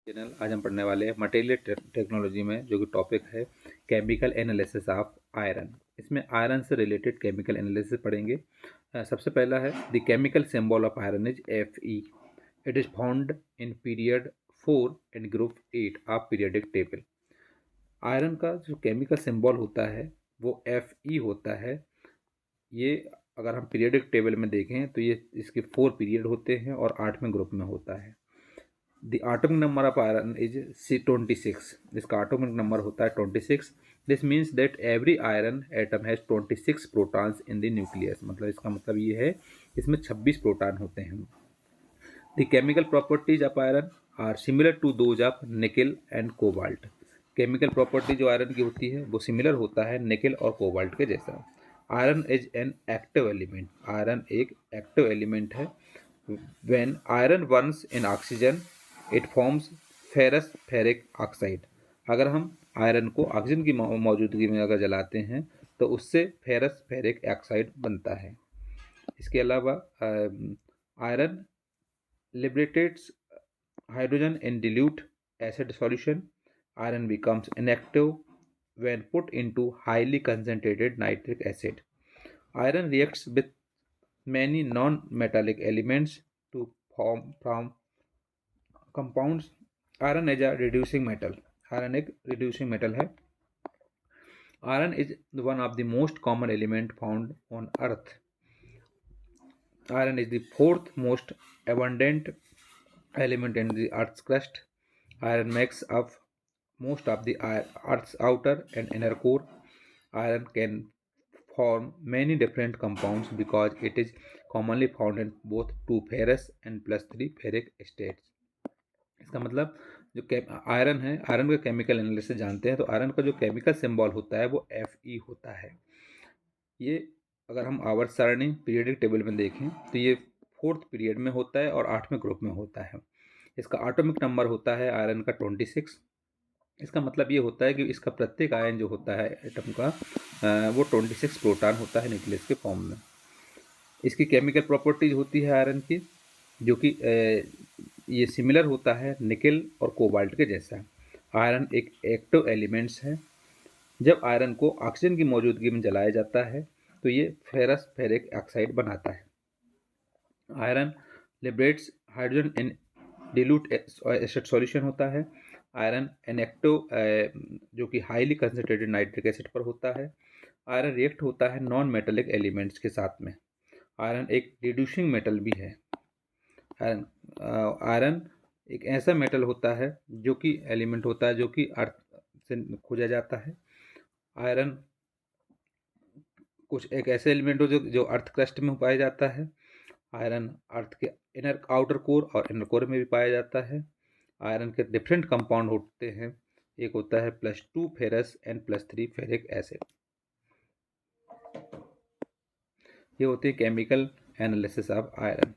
Channel आज हम पढ़ने वाले हैं मटेरियल टेक्नोलॉजी में, जो कि टॉपिक है केमिकल एनालिसिस ऑफ आयरन। इसमें आयरन से रिलेटेड केमिकल एनालिसिस पढ़ेंगे। सबसे पहला है the chemical symbol of iron is Fe। It is found in period 4 and group 8 of periodic table. Iron का जो केमिकल सिंबल होता है वो Fe होता है। ये अगर हम पीरियडिक टेबल में देखें तो ये इसके 4 पीरियड होते हैं और 8वें ग्रुप में होता है। The atomic number of iron is 26। इसका एटॉमिक नंबर होता है 26। This means that every iron atom has 26 protons in the nucleus. मतलब इसका मतलब ये है इसमें 26 प्रोटॉन होते हैं। The chemical properties of iron are similar to those of nickel and cobalt. Chemical property जो आयरन की होती है वो सिमिलर होता है निकल और कोबाल्ट के जैसा। Iron is an active element. Iron एक एक्टिव एलिमेंट है। When iron Burns in oxygen it forms ferrous ferric oxide. अगर हम आयरन को ऑक्सीजन की मौजूदगी में अगर जलाते हैं तो उससे फेरस फेरिक ऑक्साइड बनता है। इसके अलावा iron liberates hydrogen in dilute acid solution. Iron becomes inactive when put into highly concentrated nitric acid. Iron reacts with many non-metallic elements to form compounds. Iron is a reducing metal. Iron एक reducing metal है. Iron is one of the most common element found on Earth. Iron is the fourth most abundant element in the Earth's crust. Iron makes up most of the Earth's outer and inner core. Iron can form many different compounds because it is commonly found in both 2 ferrous and +3 ferric states. इसका मतलब जो iron है, iron का chemical analysis जानते हैं तो iron का जो केमिकल सिंबल होता है वो Fe होता है। ये अगर हम आवर्त सारणी पीरियडिक टेबल में देखें तो ये 4th पीरियड में होता है और 8वें ग्रुप में होता है। इसका एटॉमिक नंबर होता है आयरन का 26। इसका मतलब ये होता है कि इसका प्रत्येक आयन जो होता है एटम का वो 26 प्रोटॉन होता है न्यूक्लियस के फॉर्म में। इसकी केमिकल प्रॉपर्टीज होती है आयरन की, जो कि ये सिमिलर होता है निकल और कोबाल्ट के जैसा। आयरन एक एक्टिव एलिमेंट्स है। जब आयरन को ऑक्सीजन की मौजूदगी में जलाया जाता है तो ये फेरस फेरिक ऑक्साइड बनाता है। Iron liberates hydrogen in dilute acid solution होता है। आयरन इनएक्टिव जो कि हाईली कंसनट्रेटेड नाइट्रिक एसिड पर होता है। आयरन रिएक्ट होता है नॉन मेटेलिक एलिमेंट्स के साथ में। आयरन एक रिड्यूसिंग मेटल भी है। आयरन एक ऐसा मेटल होता है जो कि एलिमेंट होता है जो कि अर्थ से खोजा जाता है। आयरन कुछ एक ऐसे एलिमेंट हो जो अर्थ क्रस्ट में पाया जाता है। आयरन अर्थ के इनर आउटर कोर और इनर कोर में भी पाया जाता है। आयरन के डिफरेंट कंपाउंड होते हैं। एक होता है +2 फेरस एंड +3 फेरिक एसिड। ये होती है केमिकल एनालिसिस ऑफ आयरन।